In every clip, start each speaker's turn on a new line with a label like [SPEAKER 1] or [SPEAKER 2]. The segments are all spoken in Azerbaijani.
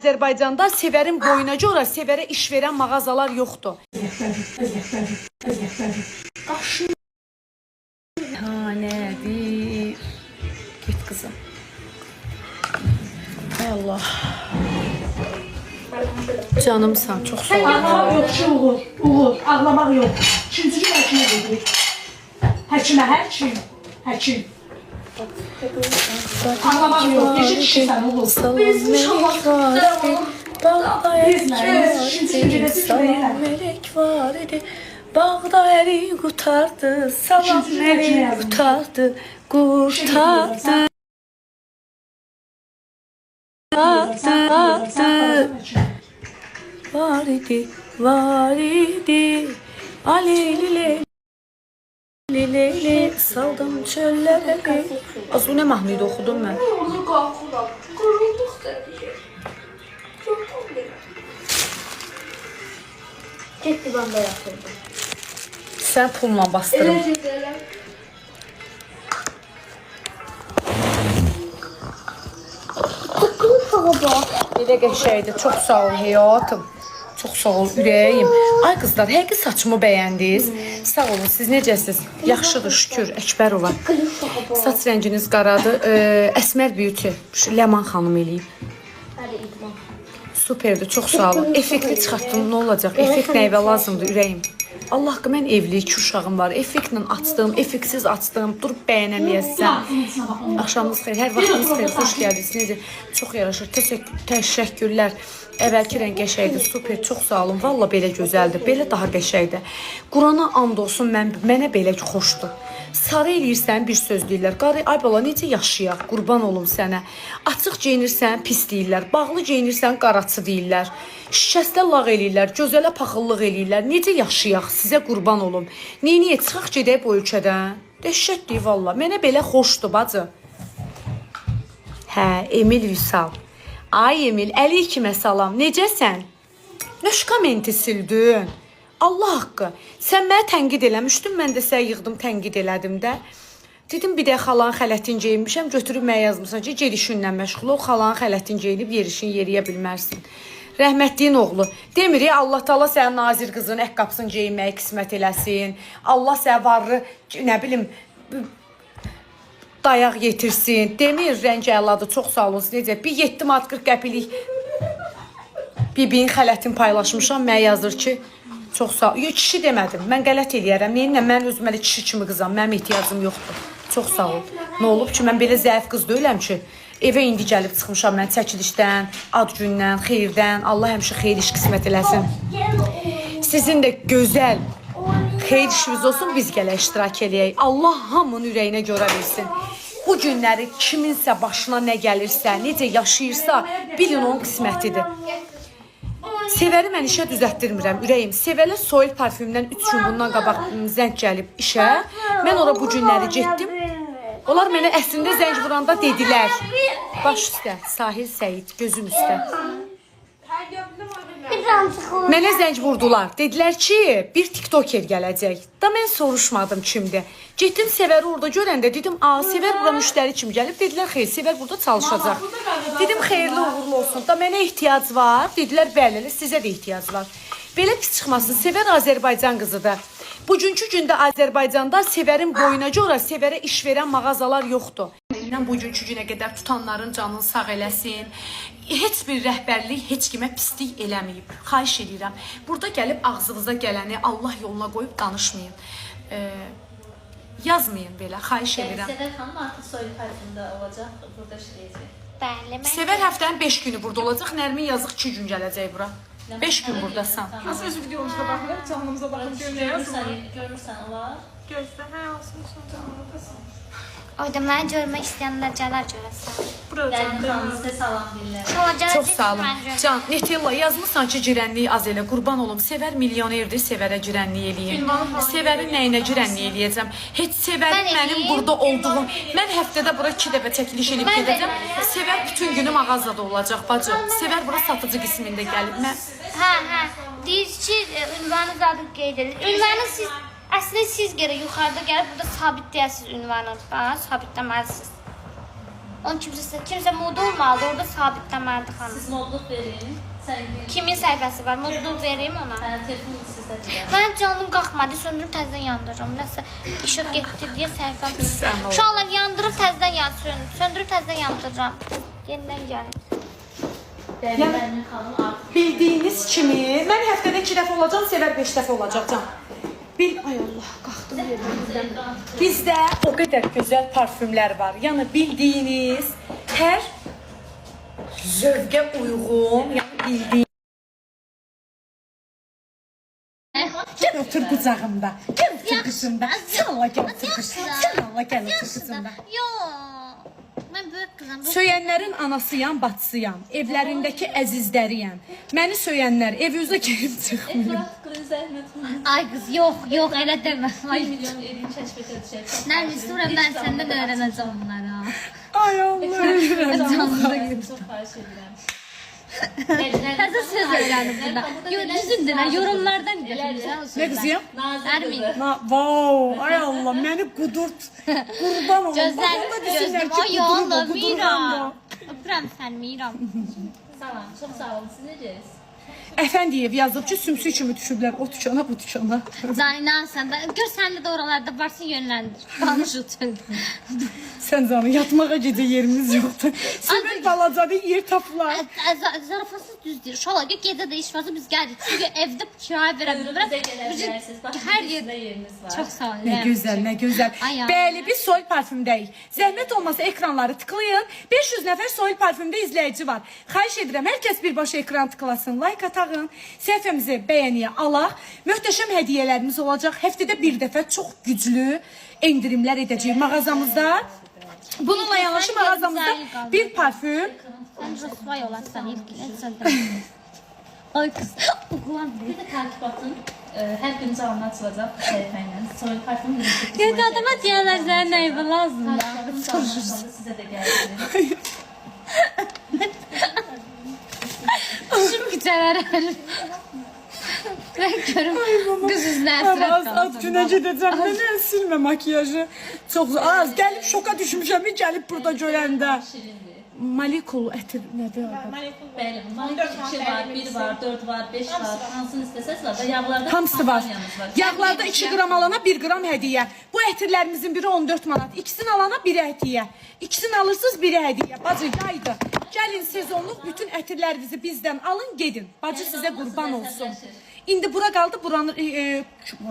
[SPEAKER 1] Azərbaycanda Sevərin boyuna görə Sevərə iş verən mağazalar yoxdur. Qaşın nədir? Get qızım. Ay Allah. Canımsan, çox sağ ol.
[SPEAKER 2] Ağlamaq yox, Uğur. Ağlamaq yox. İkinci gün həkimə gedirik. Həkim. Ağlamaq yox, necə kişisən Uğur?
[SPEAKER 1] Salam melek var idi. Bağda əli qutardı. Salam melek qutardı. Qurtardı. Var idi. Aleyli leyli saldım çöllərə. Az bu nə mahnıydı oxudum mən.
[SPEAKER 2] Orada qalxıram. Qurulduq da deyə.
[SPEAKER 3] Get divanda yatırdım.
[SPEAKER 1] Sən pulla bastırım. Belə qəşəydi. Çox sağ ol həyatım. Çox sağ ol ürəyim. Ay qızlar, həqiqi saçımı bəyəndiniz. Sağ olun, siz necəsiz? Yaxşıdır, şükür. Əkbərova. Saç rənginiz qaradır. Əsmər Beauty. Ləman xanım eləyib. Superdir, çox sağ olun. Effektli çıxartdım, nə olacaq? Effekt nəyvə lazımdır ürəyim? Allah haqqı, mən evli, 2 uşağım var. Effektlə açdım, effektsiz açdım. Durub bəyənəməyəsən. Axşamınız xeyir, hər vaxtınız xeyir, xoş gəldiniz. Necə? Çox yaraşır. Təşəkkürlər. Əvvəlki rəng qəşəkdir, super, çox sağ olun. Valla belə gözəldir, belə daha qəşəkdir. Qurana and olsun, mənə belə xoşdur. Sarı eləyirsən, bir söz deyirlər. Qarı, ay bala, necə yaşayaq? Qurban olum sənə. Açıq geyinirsən, pis deyirlər. Bağlı geyinirsən, qaraçı deyirlər. Şişəstə lağ eləyirlər, gözələ paxıllıq eləyirlər. Necə yaşayaq? Sizə qurban olum. Niyə çıxaq gedək bu ölkədən? Dəhşət deyir valla. Mənə belə xoşdur, bacı. Hə, Emil Vüsal. Ay Emil, əleykümə salam. Necəsən? Nöşkamenti sildin. Allah haqqı. Sən mənə tənqid eləmişdin, mən də sənə yığdım, tənqid elədim də. Dedim, bir də xalanın xələtini geyinmişəm, götürüb mənə yazmışsan ki, gedişinlə məşğul ol, xalanın xələtini geyinib yerişini yeriyə bilmərsin. Rəhmətliyin oğlu. Demir, Allah Taala sənin nazir qızın əqqapsını geyinməyə qismət eləsin. Allah sənə varlı, nə bilim, dayaq yetirsin. Demir, rəngi əladır, çox sağ olun. Necə? Bir 7 manat 40 qəpilik bibiyin xələtini paylaşmışam. Mənə yazır ki, çox sağ ol. Yox, kişi demədim. Mən qələt eləyərəm. Neyinlə? Mən özümə də kişi kimi qızam. Mənim ehtiyacım yoxdur. Çox sağ ol. Nə olub ki, mən belə zəif qız deyiləm ki, evə indi gəlib çıxmışam mən çəkilişdən, ad gündən, xeyirdən. Allah həmişə xeyir iş qismət eləsin. Sizin də gözəl xeyir işiniz olsun, biz gələ iştirak eləyək. Allah hamının ürəyinə görə bilsin. Bu günləri kiminsə başına nə gəlirsə, necə yaşayırsa, bilin onun qismətidir. Sevəri mən işə düzəltdirmirəm, ürəyim. Sevələ Soil parfümdən 3 gün bundan qabaq zəng gəlib işə. Mən ora bu günləri getdim. Onlar mənə əslində zəng vuranda dedilər. Baş üstə, Sahil Səyid, gözüm üstə. Mənə zəng vurdular. Dedilər ki, bir tiktoker gələcək. Da mən soruşmadım kimdir. Getdim Sevəri orada görəndə dedim, Sevər bura müştəri kim gəlib? Dedilər, xeyr, Sevər burada çalışacaq. Dedim, xeyirli uğurlu olsun. Da mənə ehtiyac var. Dedilər, bəli, sizə də ehtiyac var. Belə pis çıxmasın, Sevər Azərbaycan qızıdır. Bugünkü gündə Azərbaycanda Sevərin boyuna görə Sevərə iş verən mağazalar yoxdur. Bugünkü günə qədər tutanların canını sağ eləsin. Heç bir rəhbərlik heç kimə pislik eləməyib. Xahiş edirəm. Burada gəlib ağzınıza gələni Allah yoluna qoyub danışmayın. Yazmayın belə, xahiş edirəm.
[SPEAKER 3] Sevər xanım artıq Soil parfümdə olacaq, burada işləyəcək.
[SPEAKER 1] Sevər həftənin 5 günü burada olacaq. Nərmin yazıq 2 gün gələcək bura. 5 gün buradasan.
[SPEAKER 4] Nasıl öz videomuzda baxırıq, canlımıza baxıb görməyə yazılır.
[SPEAKER 3] Görmürsən olar.
[SPEAKER 4] Gözlə, hə, olsun, canlımdasın.
[SPEAKER 5] Orada məni görmək istəyənlər gələr görəsən.
[SPEAKER 3] Gəlin xanım, sizə salam deyirlər.
[SPEAKER 1] Çox sağ olun. Can, Netella yazmısan ki, girənliyi az elə, qurban olum. Sevər milyonerdir, Sevərə girənliyi eləyim. Sevərin nəyinə girənliyi eləyəcəm? Heç Sevərin mənim burada olduğum. Mən həftədə bura 2 dəfə çəkiliş eləyib gedəcəm. Sevər bütün günü mağazada olacaq, bacı. Sevər bura satıcı qismində gəlib.
[SPEAKER 5] Hə. Deyir ki, ünvanınız adı qeyd edilir. Ünvanı siz, əslində siz görə yuxarıda gəlib, burada sabit deyəsiniz ünvanı. Sabitləməlisiniz. Onu kimsə moda olmalıdır, orada sabitləməlidir xanım.
[SPEAKER 3] Siz modluq verin. Sən
[SPEAKER 5] Kimin səhifəsi var? Modluq vereyim ona.
[SPEAKER 3] telefon sizdə.
[SPEAKER 5] Mən canım qalxmadı, söndürüb təzədən yandırıram. Nəsə işıq getdi deyə səhifəm. Uşaqlar yandırıb təzədən söndürüb təzədən yandırıram. Yenidən gəlir.
[SPEAKER 3] Dəvələrinin xanım artıq.
[SPEAKER 1] Bildiyiniz kimi, mən həftədə 2 dəfə olacam, Sevər 5 dəfə olacaq can. Ay Allah, qalxdım yerimizdən. Bizdə o qədər gözəl parfümlər var. Yəni bildiyiniz hər zövqə uyğun, yəni bildiyiniz. Gel otur qucağımda. Gel otur qızımda. Sən Allah gəl otur qızımda. Sən Allah gəl otur qızımda.
[SPEAKER 5] Yox. Mən böyük qızam.
[SPEAKER 1] Söyənlərin anasıyam, bacısıyam. Evlərindəki əzizləriyəm. Məni söyənlər evünüzə gəlib çıxmır.
[SPEAKER 5] Ay qız, yox, elə demə.
[SPEAKER 3] 1 milyon elin kəşfətə düşər.
[SPEAKER 5] Nərmin, sonra mən səndən öyrənəcəm bunları.
[SPEAKER 1] Ay Allah, ölürəm.
[SPEAKER 3] Çox xahiş edirəm.
[SPEAKER 5] Təzə söz öyrənib burada. Düzündür, yorumlardan götürürsən o sözlər.
[SPEAKER 1] Nə qızıyam?
[SPEAKER 5] Nərmin.
[SPEAKER 1] Vau, ay Allah, məni qudurt. Qurban olum.
[SPEAKER 5] Gözlərim, ay Allah, Miram. Öpürəm sən, Miram.
[SPEAKER 3] Salam, çox sağ olun. Siz necəsiniz?
[SPEAKER 1] Əfəndiyev yazıb ki, sümsük kimi düşüblər o tükana, bu tükana.
[SPEAKER 5] Caninan sən də, gör səndə də oralarda varsın yönləndir. Danış uçun.
[SPEAKER 1] Sən canım, yatmağa gecə yerimiz yoxdur. Sümük balacadı yer tapılar.
[SPEAKER 5] Zarafasız düz deyir. Uşaqlar, gecə də iş varsa biz gəlirik. Çünki evdə kirayə verə bilmirəm.
[SPEAKER 3] Bizə gələ bilərsiniz. Baxın,
[SPEAKER 5] hər yer
[SPEAKER 3] sizdə yeriniz var.
[SPEAKER 5] çox sağ olun.
[SPEAKER 1] Nə gözəl, nə gözəl.
[SPEAKER 5] Ay, ay.
[SPEAKER 1] Bəli, biz Soil parfümdəyik. Zəhmət olmasa ekranları tıklayın. 500 nəfər Soil parfümdə izləyici var. Xahiş edirəm, hər kəs birbaşa ekran tıklasın, like atağın, səhifəmizi bəyəniyə alaq. Möhtəşəm hədiyyələrimiz olacaq. Həftədə bir dəfə çox güclü endirimlər edəcəyik mağazamızda. Bununla yanaşı mağazamızda bir parfüm.
[SPEAKER 5] Sən rüsvay olarsan ilk. Ay qız, oğlan
[SPEAKER 3] Bir də takip atın. Hər gün canlı açılacaq bu səhifə ilə. Soyun parfüm ürünü.
[SPEAKER 5] Ya adama deyənlər sənə nə evə lazımdır?
[SPEAKER 3] Sizə də gəlsin.
[SPEAKER 5] Şım küçələrə. Ben görüm qız üzünə əsrət
[SPEAKER 1] Az günə gedəcəm. Mənə silmə makiyajı. Çox az. Gəlib şoka düşmüşəm. Gəlib burada görəndə. Molekul ətir nədir?
[SPEAKER 3] Bəli, bunların 2 var, 1 var, 4 var, 5 var. Hansını istəsəz var da yağlarda
[SPEAKER 1] Hamısı var.
[SPEAKER 3] kampanyamız var.
[SPEAKER 1] Yağlarda 2 qram alana 1 qram hədiyyə. Bu ətirlərimizin biri 14 manat. İkisini alana biri hədiyyə. İkisini alırsınız, biri hədiyyə. Bacı yaydı. Gəlin sezonluq bütün ətirlərinizi bizdən alın, gedin. Bacı sizə qurban olsun. İndi bura qaldı, buranı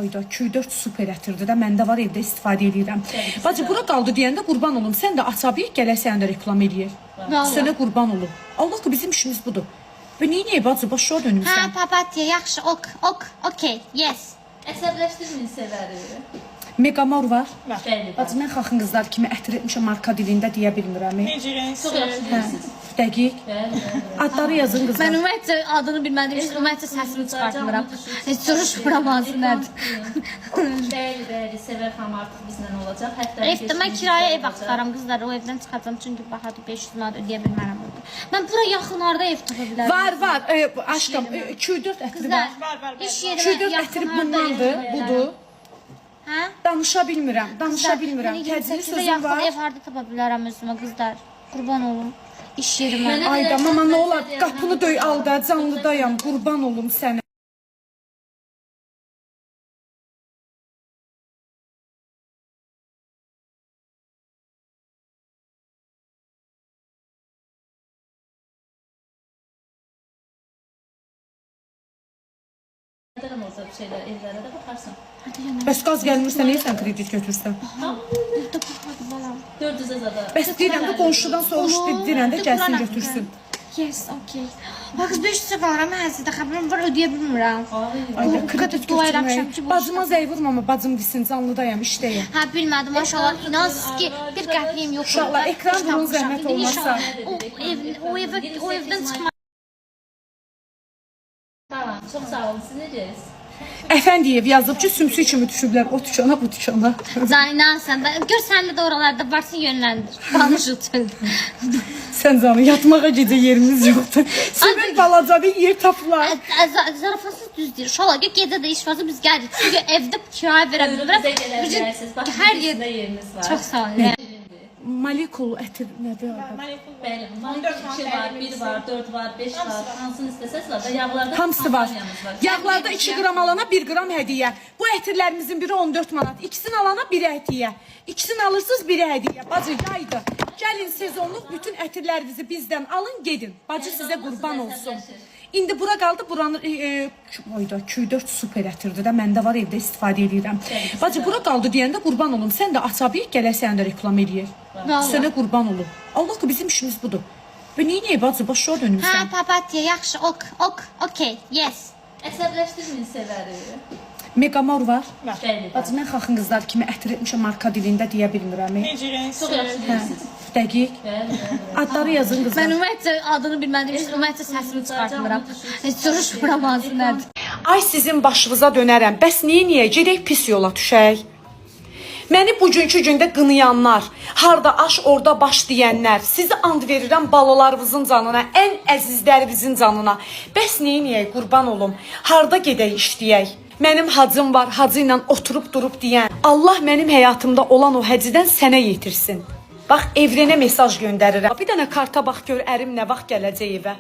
[SPEAKER 1] oyda Q4 super ətirdir də, məndə var, evdə istifadə edirəm. Bacı bura qaldı deyəndə qurban olum. Sən də asabiyyik gələr səni də reklam eləyir. Sənə qurban olum. Allah ki bizim işimiz budur. Və niyə bacı başa dönmüsən?
[SPEAKER 5] Hə, papatya, yaxşı, okey, yes.
[SPEAKER 3] Əsəbləşdirməyin sevəri.
[SPEAKER 1] Megamor var.
[SPEAKER 3] Bəli.
[SPEAKER 1] Bacı mən xalqın qızları kimi ətir etmişəm marka dilində deyə bilmirəm.
[SPEAKER 3] Çox yaxşı deyirsiniz.
[SPEAKER 1] Dəqiq.
[SPEAKER 3] Bəli.
[SPEAKER 1] Adları yazın qızlar.
[SPEAKER 5] Mən ümumiyyətlə adını bilmədiyim üçün ümumiyyətlə səsini çıxartmıram. Heç soruşmuram hansı nədir.
[SPEAKER 3] Bəli, Sevər xanım artıq bizlə olacaq. Hətta
[SPEAKER 5] Evdə mən kirayə ev axtaram qızlar, o evdən çıxacam çünki bahadır 500 manat ödəyə bilmərəm orada. Mən bura yaxınlarda ev tapa bilərəm.
[SPEAKER 1] Var. Aşkım, Q4 ətiri var.
[SPEAKER 5] İş yerimə
[SPEAKER 1] Q4 ətiri bundandır, budur.
[SPEAKER 5] Hə?
[SPEAKER 1] Danışa bilmirəm. Təcili sözüm var.
[SPEAKER 5] Ev harda tapa bilərəm özümə qızlar. Qurban olum. İş yerimə.
[SPEAKER 1] Ayda mama nə olar qapını döy al da canlıdayam qurban olum sənə.
[SPEAKER 3] Nədən olsa bir şeylər evlərə də baxarsan.
[SPEAKER 1] Bəs qaz gəlmirsə niyə sən kredit götürsən?
[SPEAKER 3] 400 zada.
[SPEAKER 1] Bəs deyirəm də qonşudan soruş deyirəm də gəlsin götürsün.
[SPEAKER 5] Yes, okey. Bax 500 varam, mən sizdə xəbərim var, ödəyə bilmirəm.
[SPEAKER 1] Ayda kredit götürmək. Bacıma zəy vurma, amma bacım desin canlıdayam, işdəyəm.
[SPEAKER 5] Hə, bilmədim, maşallah. İnansız ki, bir qətliyim yox.
[SPEAKER 1] Uşaqlar, ekran vurun zəhmət olmazsa.
[SPEAKER 5] O evdən çıxmaq.
[SPEAKER 3] Tamam, çox sağ olun. Siz necəsiniz?
[SPEAKER 1] Əfəndiyev yazıb ki, sümsük kimi düşüblər o tükana, bu tükana.
[SPEAKER 5] Caninan sən də, gör səndə də oralarda varsın yönləndir. Danış uçun.
[SPEAKER 1] Sən canım, yatmağa gecə yerimiz yoxdur. Sümük balacadı yer tapılar.
[SPEAKER 5] Zarafasız düz deyir. Uşaqlar, gecə də iş varsa biz gəlirik. Çünki evdə kirayə verə bilmirəm.
[SPEAKER 3] Bizə gələ bilərsiniz. Baxın,
[SPEAKER 5] hər yer
[SPEAKER 3] sizdə yeriniz var.
[SPEAKER 5] çox sağ olun.
[SPEAKER 2] molekul ətir nədir?
[SPEAKER 3] Bəli, molekul 2 var, 1 var, 4 var, 5 var. Hansını istəsəz var da yağlarda
[SPEAKER 2] Hamısı var.
[SPEAKER 3] kampaniyamız var.
[SPEAKER 2] Yağlarda 2 qram alana 1 qram hədiyyə. Bu ətirlərimizin biri 14 manat. İkisini alana biri hədiyyə. İkisini alırsınız, biri hədiyyə. Bacı yaydı. Gəlin sezonluq bütün ətirlərinizi bizdən alın, gedin. Bacı sizə qurban olsun. İndi bura qaldı, buranın oyda Q4 super ətirdir də, məndə var, evdə istifadə edirəm. Bacı bura qaldı deyəndə qurban olum. Sən də asabi gələ sən də reklam eləyir. Sənə qurban olum. Allah ki bizim işimiz budur. Və niyə bacı başa dönürsən?
[SPEAKER 5] Ha, papatya, yaxşı, ok, okey, yes.
[SPEAKER 3] Əsəbləşdirməyin sevəri.
[SPEAKER 2] Megamor var.
[SPEAKER 3] Bəli.
[SPEAKER 2] Bacı mən xalqın qızları kimi ətir etmişəm marka dilində deyə bilmirəm.
[SPEAKER 3] Çox yaxşı deyirsiniz.
[SPEAKER 2] Dəqiq.
[SPEAKER 3] Bəli.
[SPEAKER 2] Adları yazın qızlar.
[SPEAKER 5] Mən ümumiyyətlə adını bilmədiyim üçün ümumiyyətlə səsini çıxartmıram. Heç soruşmuram ağzı nədir.
[SPEAKER 1] Ay sizin başınıza dönərəm. Bəs niyə gedək pis yola düşək? Məni bugünkü gündə qınayanlar, harda aş orada baş deyənlər, sizi and verirəm balalarınızın canına, ən əzizlərinizin canına. Bəs niyə qurban olum? Harda gedək işləyək? Mənim hacım var, hacı ilə oturub durub deyən. Allah mənim həyatımda olan o həcdən sənə yetirsin. Bax, evrənə mesaj göndərirəm. Bir dənə karta bax, gör ərim nə vaxt gələcək evə.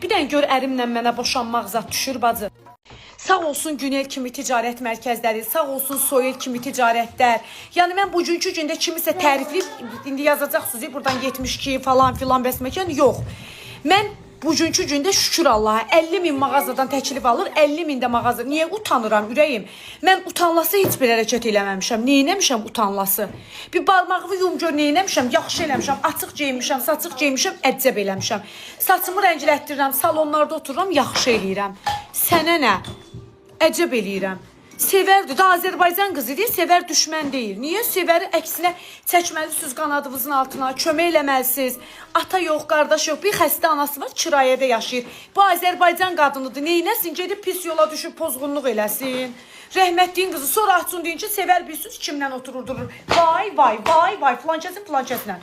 [SPEAKER 1] Bir dənə gör ərimlə mənə boşanmaq zad düşür bacı. Sağ olsun Günel kimi ticarət mərkəzləri, sağ olsun Soyel kimi ticarətlər. Yəni mən bugünkü gündə kimisə tərifləyib, indi yazacaqsınız, buradan 72 falan filan bəsməkən, yox. Mən bugünkü gündə şükür Allaha 50 min mağazadan təklif alır, 50 min də mağaza. Niyə utanıram ürəyim? Mən utanlası heç bir hərəkət eləməmişəm. Neynəmişəm utanlası? Bir barmağımı yum gör neynəmişəm? Yaxşı eləmişəm, açıq geyinmişəm, saçıq geyinmişəm, əcəb eləmişəm. Saçımı rənglətdirirəm, salonlarda otururam, yaxşı eləyirəm. Sənə nə? Əcəb eləyirəm. Sevərdir də Azərbaycan qızı deyil, sevər düşmən deyil. Niyə? Sevəri əksinə çəkməlisiniz qanadınızın altına, kömək eləməlisiniz. Ata yox, qardaş yox, bir xəstə anası var, kirayədə yaşayır. Bu Azərbaycan qadınıdır. Neynəsin? Gedib pis yola düşüb pozğunluq eləsin. Rəhmətliyin qızı sonra açsın deyin ki, sevər bilsiniz kimlə oturur. Vay, vay, vay, vay, filankəsinlə.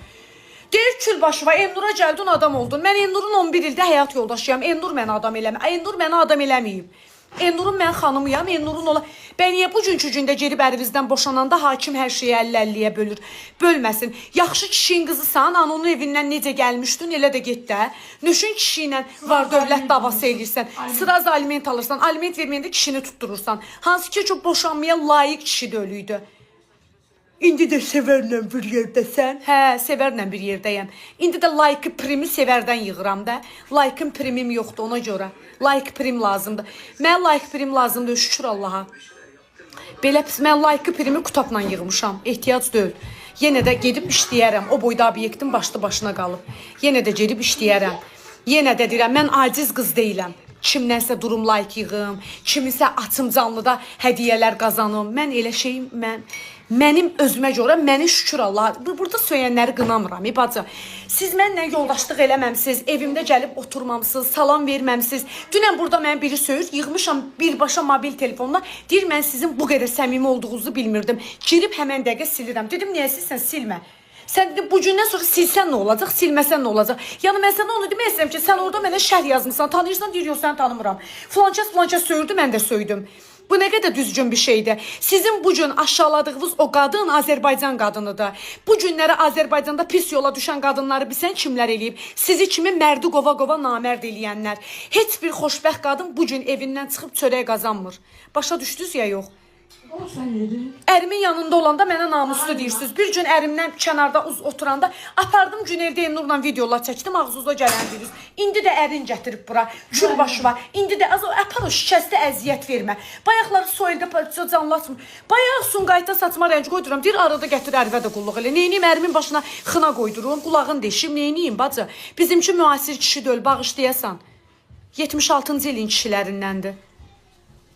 [SPEAKER 1] Deyir Külbaşıva, Elnura gəldin adam oldun. Mən Elnurun 11 ildə həyat yoldaşıyam. Elnur mənə adam eləməyib. Elnur mənə adam eləməyib. Elnurun mən xanımıyam, Elnurun ola... Bən niyə bugünkü gündə gedib ərinizdən boşananda hakim hər şeyi 50-50-yə bölür? Bölməsin. Yaxşı kişinin qızısan, ananın evindən necə gəlmişdin, elə də get də. Nöşün kişi ilə var dövlət davası eləyirsən. Sıraz aliment alırsan, aliment verməyəndə kişini tutturursan. Hansı ki, çok boşanmaya layiq kişi də ölüydü. İndi də sevərlə bir yerdəsən. Hə, sevərlə bir yerdəyəm. İndi də like primi sevərdən yığıram da. Like primim yoxdur ona görə. Like prim lazımdır. Mən like prim lazımdır, şükür Allaha. Belə pis, mən like primi qutabla yığmışam. Ehtiyac deyil. Yenə də gedib işləyərəm. O boyda obyektin başlı başına qalıb. Yenə də gedib işləyərəm. Yenə də deyirəm, mən aciz qız deyiləm. Kimdənsə durum like yığım, kimisə açım canlıda hədiyyələr qazanım. Mən elə şeyim, mənim özümə görə, məni şükür Allah. Burada söyənləri qınamıram, bacı. Siz mənlə yoldaşlıq eləməmsiniz, evimdə gəlib oturmamsınız, salam verməmsiniz. Dünən burada mən biri söyür, yığmışam birbaşa mobil telefonla. Deyir, mən sizin bu qədər səmimi olduğunuzu bilmirdim. Girib həmən dəqiqə silirəm. Dedim, niyə silsən, silmə. Sən dedim, bu gündən sonra silsən nə olacaq, silməsən nə olacaq? Yəni, mən sənə onu demək istəyirəm ki, sən orada mənə şərh yazmışsan, tanıyırsan, deyir, yox, səni tanımıram. Filankəs söyürdü, mən də söydüm. Bu nə qədər düzgün bir şeydir. Sizin bu gün aşağıladığınız o qadın Azərbaycan qadınıdır. Bu günləri Azərbaycanda pis yola düşən qadınları bilsən kimlər eləyib? Sizi kimi mərdi qova-qova namərd eləyənlər. Heç bir xoşbəxt qadın bu gün evindən çıxıb çörək qazanmır. Başa düşdünüz ya, yox? Ərimin yanında olanda mənə namuslu deyirsiniz. Bir gün ərimdən kənarda oturanda apardım Güneldə Elnurla videolar çəkdim, ağzınıza gələn deyirsiniz. İndi də ərin gətirib bura, Külbaşı var. İndi də apar o şikəstə əziyyət vermə. Bayaqları soyulda canlatmır. Bayaq Sumqayıtda saçma rənci qoyduram. Deyir, arada gətir ərvə də qulluq elə. Neyniyim, ərimin başına xına qoydurum, qulağın deşim, neyniyim bacı? Bizimki müasir kişi deyil, bağışlayasan. 76-cı ilin kişilərindəndir.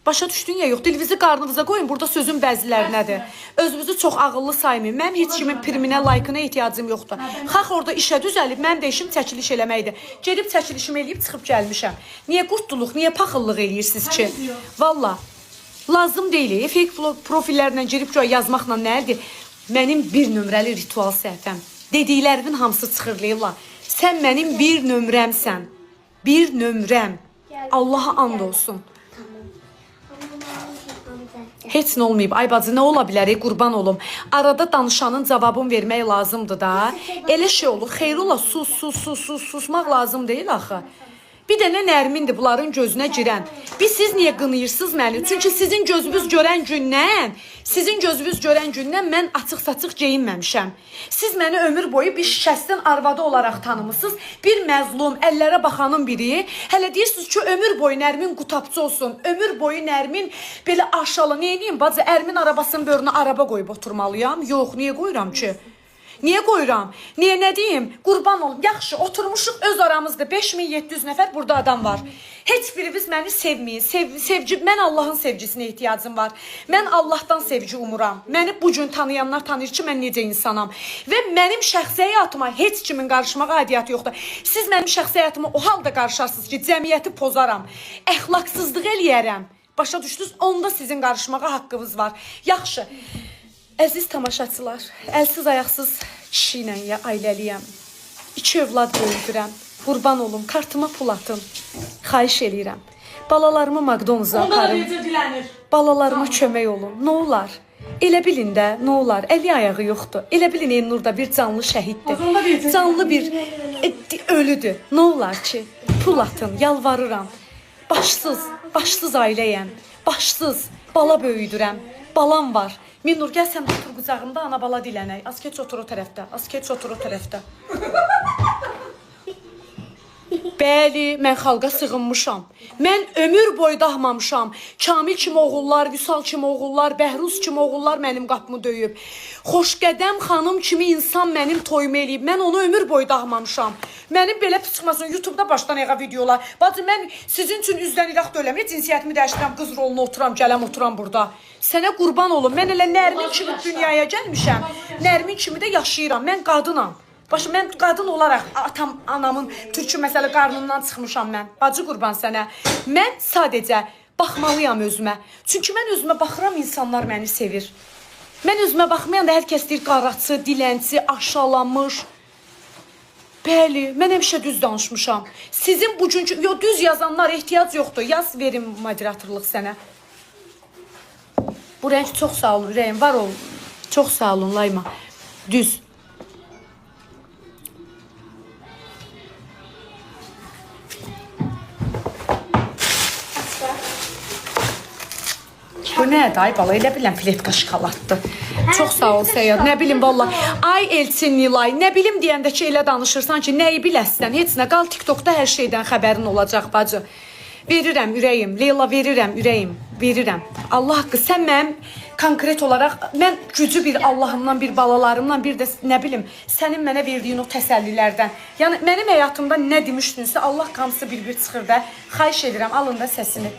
[SPEAKER 1] Başa düşdün ya, yox, dilinizi qarnınıza qoyun, burada sözün bəzilərinədir. Özünüzü çox ağıllı saymayın. Mənim heç kimin priminə, laykına ehtiyacım yoxdur. Xalq orada işə düzəlib, mənim də işim çəkiliş eləməkdir. Gedib çəkilişimi eləyib çıxıb gəlmişəm. Niyə qurtduluq, niyə paxıllıq eləyirsiniz ki? Valla, lazım deyil. Fake profillərlə girib yazmaqla nədir? Mənim bir nömrəli ritual səhvəm. Dediklərimin hamısı çıxırlayırlar. Sən mənim bir nömrəmsən. Bir nömrəm. Allaha and olsun. Heç nə olmayıb. Ay bacı, nə ola bilər? Qurban olum. Arada danışanın cavabını vermək lazımdır da. Elə şey olur. Xeyr ola, susmaq lazım deyil axı. Bir dənə Nərmindir bunların gözünə girən. Siz niyə qınayırsınız məni? Çünki sizin gözünüz görən gündən mən açıq-saçıq geyinməmişəm. Siz məni ömür boyu bir şəxsin arvadı olaraq tanımısınız. Bir məzlum, əllərə baxanın biri. Hələ deyirsiniz ki, ömür boyu Nərmin qutapçı olsun. Ömür boyu Nərmin belə aşağı. Neyiniyim bacı? Ərmin arabasının börünə araba qoyub oturmalıyam? Yox, niyə qoyuram ki? Niyə qoyuram? Niyə nə deyim? Qurban olum. Yaxşı, oturmuşuq öz aramızda. 5700 nəfər burada adam var. Heç biriniz məni sevməyin. Mən Allahın sevgisinə ehtiyacım var. Mən Allahdan sevgi umuram. Məni bu gün tanıyanlar tanıyır ki, mən necə insanam. Və mənim şəxsi həyatıma heç kimin qarışmağa aidiyyatı yoxdur. Siz mənim şəxsi həyatıma o halda qarışarsınız ki, cəmiyyəti pozaram, əxlaqsızlıq eləyərəm. Başa düşdünüz? Onda sizin qarışmağa haqqınız var. Yaxşı. Əziz tamaşaçılar, əlsiz ayaqsız kişi ilə ailəliyəm. 2 övlad böyüdürəm. Qurban olum, kartıma pul atın. Xahiş eləyirəm. Balalarımı McDonald's-a aparım. Balalarıma kömək olun. Nə olar? Elə bilin də, nə olar? Əli ayağı yoxdur. Elə bilin Elnurda bir canlı şəhiddir. Canlı bir ölüdür. Nə olar ki? Pul atın, yalvarıram. Başsız ailəyəm. Başsız, bala böyüdürəm. Balam var. Minur, gəl sən otur qucağımda, ana bala dilənək. Az keç otur o tərəfdə. Bəli, mən xalqa sığınmışam. Mən ömür boyu dahmamışam. Kamil kimi oğullar, Vüsal kimi oğullar, Bəhruz kimi oğullar mənim qapımı döyüb. Xoşqədəm xanım kimi insan mənim toyumu eləyib. Mən onu ömür boyu dahmamışam. Mənim belə çıxmasın, YouTube'da başdan ayağa videolar. Bacı, mən sizin üçün üzdən iraq döyləmə, cinsiyyətimi dəyişdirəm, qız roluna oturam burada. Sənə qurban olum. Mən elə Nərmin kimi dünyaya gəlmişəm. Nərmin kimi də yaşayıram. Mən qadınam. Mən qadın olaraq anamın türkü məsələ qarnından çıxmışam mən. Bacı, qurban sənə. Mən sadəcə baxmalıyam özümə. Çünki mən özümə baxıram, insanlar məni sevir. Mən özümə baxmayan da hər kəs deyir qaraçı, dilənçi, aşağılanmış. Bəli, mən həmişə düz danışmışam. Sizin bugünkü, düz yazanlar ehtiyac yoxdur. Yaz verim moderatorluq sənə. Bu rəng çox sağ olun, ürəyim var ol. Çox sağ olun, Layma. Düz. Bu nədir? Ay bala, elə biləm pletka şokoladdır. Çox sağ ol Səyyad. Nə bilim valla. Ay Elçin Nilay, nə bilim deyəndə ki, elə danışırsan ki, nəyi biləsən, heç nə. Qal TikTokda hər şeydən xəbərin olacaq bacı. Verirəm ürəyim, Leyla, verirəm ürəyim, verirəm. Allah haqqı, sən mənim konkret olaraq, mən gücü bir Allahımdan, bir balalarımdan, bir də nə bilim, sənin mənə verdiyin o təsəllilərdən. Yəni, mənim həyatımda nə demişdinsə, Allah qamsı bir çıxır da, xahiş edirəm, alın da səsini.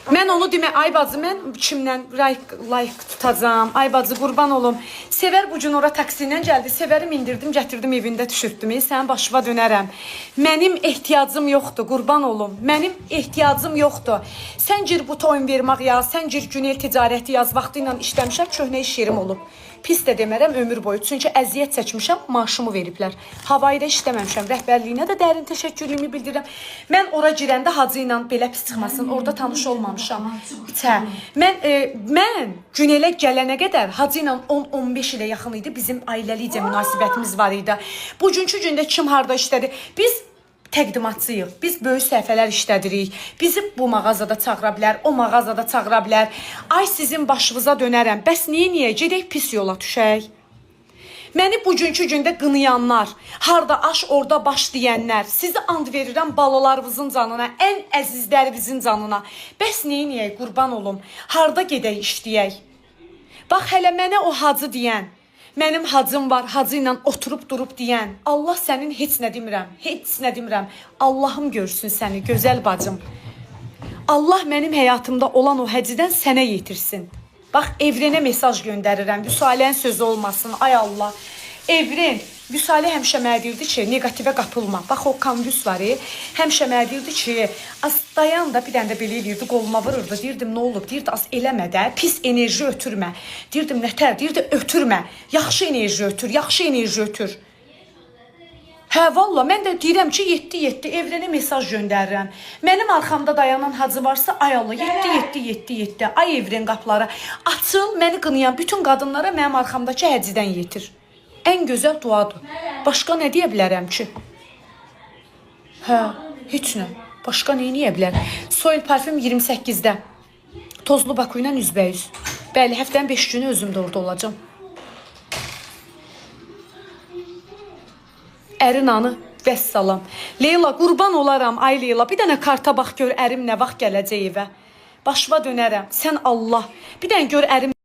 [SPEAKER 1] Mən onu demə, ay bacı, mən kimdən like tutacağım, ay bacı, qurban olum. Sevər bu gün ora taksi ilə gəldi, Sevərim indirdim, gətirdim evində düşürtdüm, sənin başıma dönərəm. Mənim ehtiyacım yoxdur, qurban olum, mənim ehtiyacım yoxdur. Sən gir bu toyun vermək yaz, sən gir Günel ticarəti yaz, vaxtı ilə işləmişəm, köhnə iş yerim olub. Pis də demərəm ömür boyu, çünki əziyyət çəkmişəm, maaşımı veriblər. Havayı da işləməmişəm, rəhbərliyinə də dərin təşəkkürlüyümü bildirirəm. Mən ora girəndə hacı ilə belə pis çıxmasın, orada tanış olmamışam. Mən Günelə gələnə qədər hacı ilə 10-15 ilə yaxın idi, bizim ailəlicə münasibətimiz var idi. Bugünkü gündə kim harda işlədi? Biz təqdimatçıyıq, biz böyük səhifələr işlədirik, bizi bu mağazada çağıra bilər, o mağazada çağıra bilər, ay sizin başınıza dönərəm, bəs niyə gedək pis yola düşək? Məni bugünkü gündə qınayanlar, harda aş orada baş deyənlər, sizi and verirəm balalarınızın canına, ən əzizlərinizin canına, bəs niyə qurban olum, harda gedək işləyək? Bax, hələ mənə o hacı deyən, mənim hacım var, hacı ilə oturub durub deyən, Allah sənin heç nə demirəm, Allahım görsün səni, gözəl bacım. Allah mənim həyatımda olan o həcidən sənə yetirsin. Bax, Evrenə mesaj göndərirəm, Vüsalənin sözü olmasın, ay Allah. Evren, Vüsalə həmişə mənə deyirdi ki, negativə qapılma. Bax, o kanvüs var, həmişə mənə deyirdi ki, az dayan da bir dənə də belə eləyirdi, qoluma vırırdı, deyirdim, nə olub, deyirdi, az eləmə də, pis enerji ötürmə. Deyirdim, nətər, deyirdi, ötürmə, yaxşı enerji ötür, yaxşı enerji ötür. Hə, valla, mən də deyirəm ki, 7-7 Evrenə mesaj göndərirəm. Mənim arxamda dayanan hacı varsa, ay Allah, 7-7-7-7. Ay Evren qapıları açıl, məni qınayan bütün qadınlara mənim arxamdakı həcidən yetir. Ən gözəl duadır. Başqa nə deyə bilərəm ki? Hə, heç nə. Başqa nə edə bilərəm? Soil parfüm 28-də. Tozlu Baku ilə üzbəyüz. Bəli, həftənin 5 günü özüm də orada olacam. Ərin anı, vəssalam. Leyla, qurban olaram, ay Leyla. Bir dənə karta bax gör ərim nə vaxt gələcək evə. Başıva dönərəm. Sən Allah. Bir dənə gör ərim